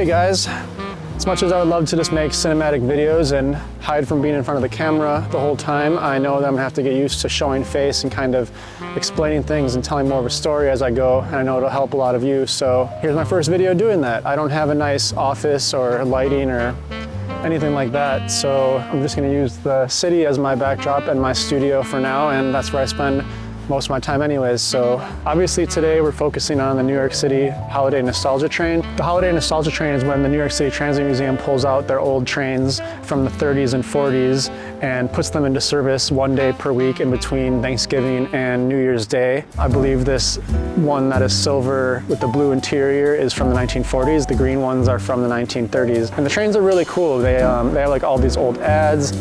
Hey guys, as much as I would love to just make cinematic videos and hide from being in front of the camera the whole time, I know that I'm gonna have to get used to showing face and kind of explaining things and telling more of a story as I go, and I know it'll help a lot of you. So here's my first video doing that. I don't have a nice office or lighting or anything like that, so I'm just gonna use the city as my backdrop and my studio for now, and that's where I spend most of my time anyways. So obviously today we're focusing on the New York City Holiday Nostalgia Train. The Holiday Nostalgia Train is when the New York City Transit Museum pulls out their old trains from the 30s and 40s and puts them into service one day per week in between Thanksgiving and New Year's Day. I believe this one that is silver with the blue interior is from the 1940s. The green ones are from the 1930s. And the trains are really cool. They have like all these old ads.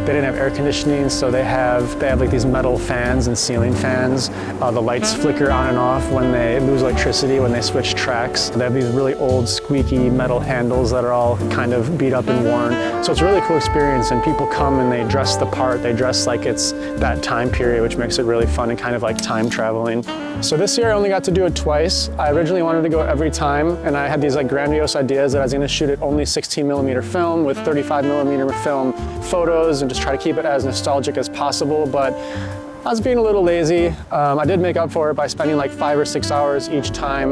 They didn't have air conditioning, so they have like these metal fans and ceiling fans. The lights flicker on and off when they lose electricity, when they switch tracks. They have these really old squeaky metal handles that are all kind of beat up and worn. So it's a really cool experience, and people come and they dress the part. They dress like it's that time period, which makes it really fun and kind of like time traveling. So this year I only got to do it twice. I originally wanted to go every time, and I had these like grandiose ideas that I was gonna shoot it only 16mm film with 35mm film photos and just try to keep it as nostalgic as possible, but I was being a little lazy. I did make up for it by spending like 5 or 6 hours each time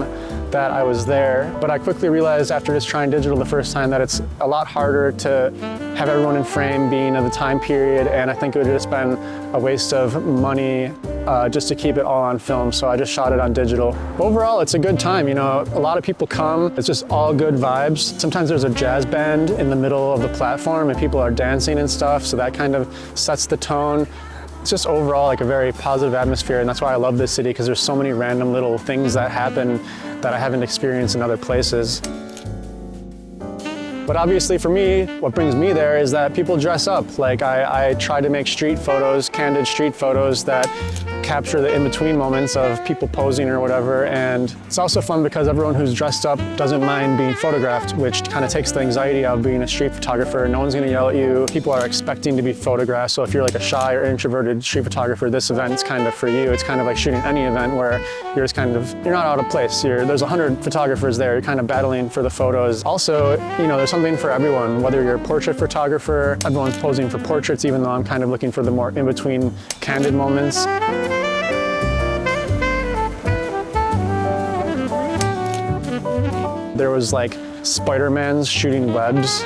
that I was there, but I quickly realized after just trying digital the first time that it's a lot harder to have everyone in frame being of the time period, and I think it would just been a waste of money just to keep it all on film, so I just shot it on digital. Overall, it's a good time, you know, a lot of people come, it's just all good vibes. Sometimes there's a jazz band in the middle of the platform and people are dancing and stuff, so that kind of sets the tone. It's just overall like a very positive atmosphere, and that's why I love this city, because there's so many random little things that happen that I haven't experienced in other places. But obviously for me, what brings me there is that people dress up. Like I try to make street photos, candid street photos that capture the in-between moments of people posing or whatever. And it's also fun because everyone who's dressed up doesn't mind being photographed, which kind of takes the anxiety out of being a street photographer. No one's gonna yell at you. People are expecting to be photographed. So if you're like a shy or introverted street photographer, this event's kind of for you. It's kind of like shooting any event where you're just kind of, you're not out of place. There's 100 photographers there. You're kind of battling for the photos. Also, you know, there's something for everyone, whether you're a portrait photographer, everyone's posing for portraits, even though I'm kind of looking for the more in-between candid moments. There was like Spider-Man's shooting webs.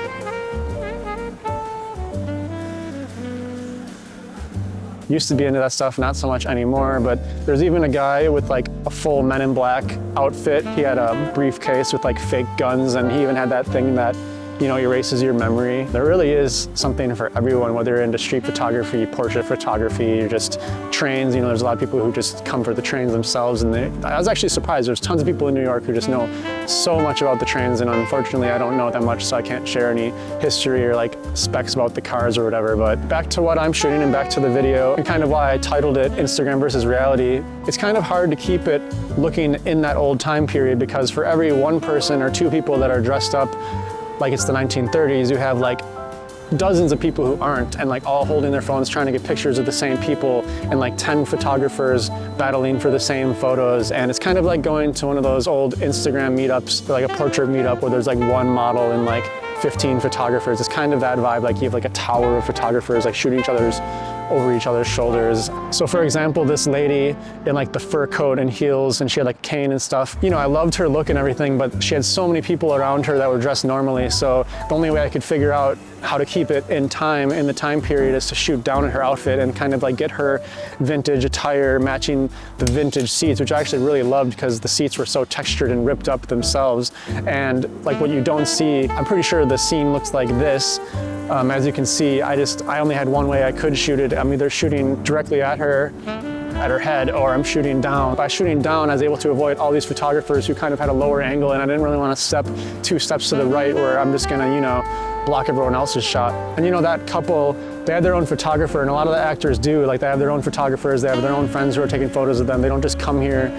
Used to be into that stuff, not so much anymore, but there's even a guy with like a full Men in Black outfit. He had a briefcase with like fake guns, and he even had that thing that, you know, erases your memory. There really is something for everyone, whether you're into street photography, portrait photography, or just trains. You know, there's a lot of people who just come for the trains themselves, and I was actually surprised. There's tons of people in New York who just know so much about the trains, and unfortunately I don't know that much, so I can't share any history or like specs about the cars or whatever. But back to what I'm shooting and back to the video, and kind of why I titled it Instagram versus Reality. It's kind of hard to keep it looking in that old time period, because for every one person or two people that are dressed up like it's the 1930s, you have like dozens of people who aren't, and like all holding their phones trying to get pictures of the same people, and like 10 photographers battling for the same photos. And it's kind of like going to one of those old Instagram meetups, like a portrait meetup where there's like one model and like 15 photographers. It's kind of that vibe, like you have like a tower of photographers like shooting over each other's shoulders. So for example, this lady in like the fur coat and heels, and she had like a cane and stuff. You know, I loved her look and everything, but she had so many people around her that were dressed normally. So the only way I could figure out how to keep it in time, in the time period, is to shoot down at her outfit and kind of like get her vintage attire matching the vintage seats, which I actually really loved because the seats were so textured and ripped up themselves. And like what you don't see, I'm pretty sure the scene looks like this. As you can see, I only had one way I could shoot it. I'm either shooting directly at her head, or I'm shooting down. By shooting down, I was able to avoid all these photographers who kind of had a lower angle, and I didn't really want to step 2 steps to the right where I'm just gonna, you know, block everyone else's shot. And you know, that couple, they had their own photographer, and a lot of the actors do. Like, they have their own photographers, they have their own friends who are taking photos of them. They don't just come here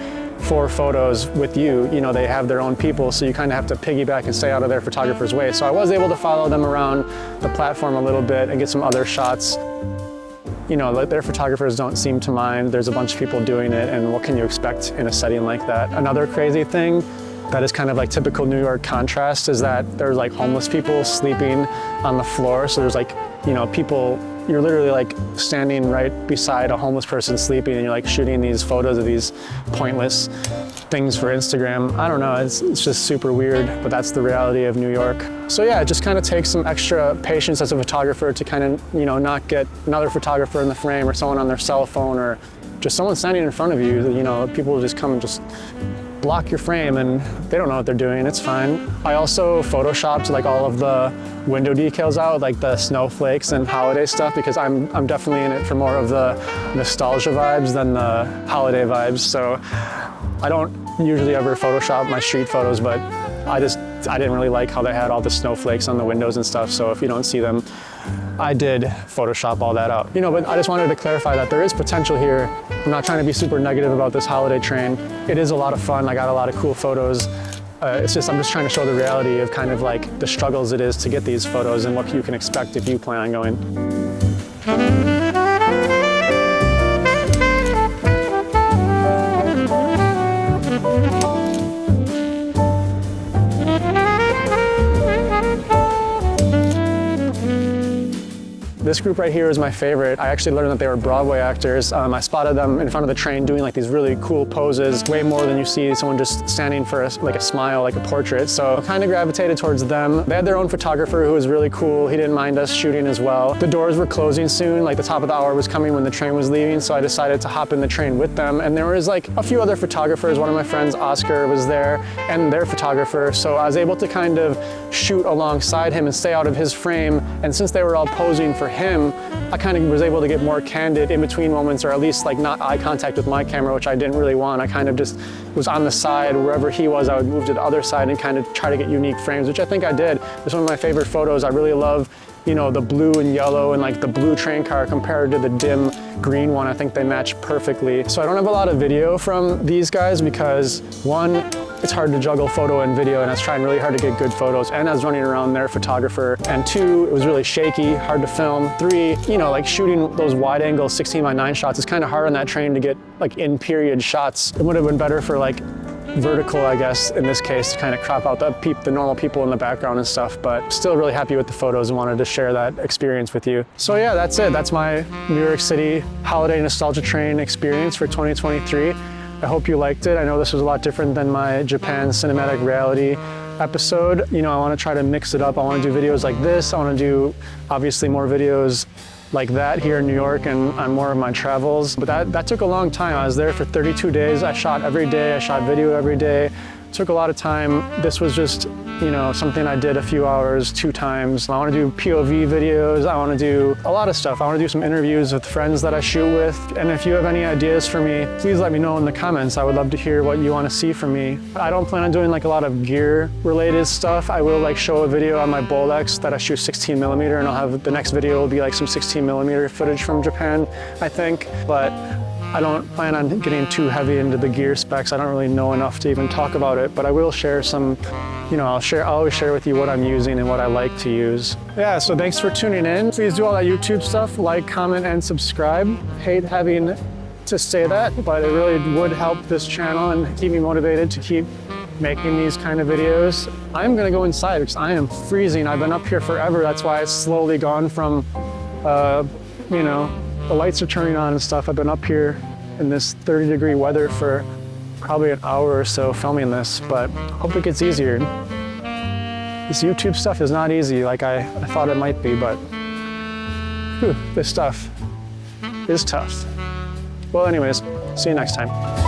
for photos with you. You know, they have their own people, so you kind of have to piggyback and stay out of their photographer's way. So I was able to follow them around the platform a little bit and get some other shots. You know, their photographers don't seem to mind. There's a bunch of people doing it, and what can you expect in a setting like that? Another crazy thing that is kind of like typical New York contrast is that there's like homeless people sleeping on the floor. So there's like, you know, people, you're literally like standing right beside a homeless person sleeping, and you're like shooting these photos of these pointless things for Instagram. I don't know, it's just super weird, but that's the reality of New York. So yeah, it just kind of takes some extra patience as a photographer to kind of, you know, not get another photographer in the frame or someone on their cell phone or just someone standing in front of you. You know, people will just come and just block your frame and they don't know what they're doing. It's fine. I also photoshopped like all of the window decals out, like the snowflakes and holiday stuff, because I'm definitely in it for more of the nostalgia vibes than the holiday vibes. So I don't usually ever Photoshop my street photos, but I didn't really like how they had all the snowflakes on the windows and stuff. So if you don't see them, I did Photoshop all that out. You know, but I just wanted to clarify that there is potential here. I'm not trying to be super negative about this holiday train. It is a lot of fun. I got a lot of cool photos. I'm just trying to show the reality of kind of like the struggles it is to get these photos and what you can expect if you plan on going. This group right here is my favorite. I actually learned that they were Broadway actors. I spotted them in front of the train doing like these really cool poses, way more than you see someone just standing for like a smile, like a portrait. So I kind of gravitated towards them. They had their own photographer who was really cool. He didn't mind us shooting as well. The doors were closing soon, like the top of the hour was coming when the train was leaving, so I decided to hop in the train with them. And there was like a few other photographers. One of my friends, Oscar, was there, and their photographer. So I was able to kind of shoot alongside him and stay out of his frame. And since they were all posing for him, I kind of was able to get more candid in between moments, or at least like not eye contact with my camera, which I didn't really want. I kind of just was on the side. Wherever he was, I would move to the other side and kind of try to get unique frames, which I think I did. It's one of my favorite photos. I really love, you know, the blue and yellow and like the blue train car compared to the dim green one. I think they match perfectly. So I don't have a lot of video from these guys because one, it's hard to juggle photo and video, and I was trying really hard to get good photos, and I was running around their photographer. And two, it was really shaky, hard to film. Three, you know, like shooting those wide angle 16:9 shots, it's kind of hard on that train to get like in period shots. It would have been better for like vertical, I guess, in this case, to kind of crop out the normal people in the background and stuff, but still really happy with the photos and wanted to share that experience with you. So yeah, that's it. That's my New York City holiday nostalgia train experience for 2023. I hope you liked it. I know this was a lot different than my Japan cinematic reality episode. You know, I want to try to mix it up. I want to do videos like this. I want to do obviously more videos like that here in New York and on more of my travels. But that took a long time. I was there for 32 days. I shot every day. I shot video every day. It took a lot of time. This was just, you know, something I did a few hours, 2 times. I want to do POV videos. I want to do a lot of stuff. I want to do some interviews with friends that I shoot with. And if you have any ideas for me, please let me know in the comments. I would love to hear what you want to see from me. I don't plan on doing like a lot of gear related stuff. I will like show a video on my Bolex that I shoot 16mm, and I'll have the next video will be like some 16mm footage from Japan, I think. But I don't plan on getting too heavy into the gear specs. I don't really know enough to even talk about it, but I will share some, you know, I'll always share with you what I'm using and what I like to use. Yeah, so thanks for tuning in. Please do all that YouTube stuff, like, comment, and subscribe. Hate having to say that, but it really would help this channel and keep me motivated to keep making these kind of videos. I'm gonna go inside because I am freezing. I've been up here forever. That's why it's slowly gone from, you know, the lights are turning on and stuff. I've been up here in this 30-degree weather for probably an hour or so filming this, but hope it gets easier. This YouTube stuff is not easy like I thought it might be, but whew, this stuff is tough. Well, anyways, see you next time.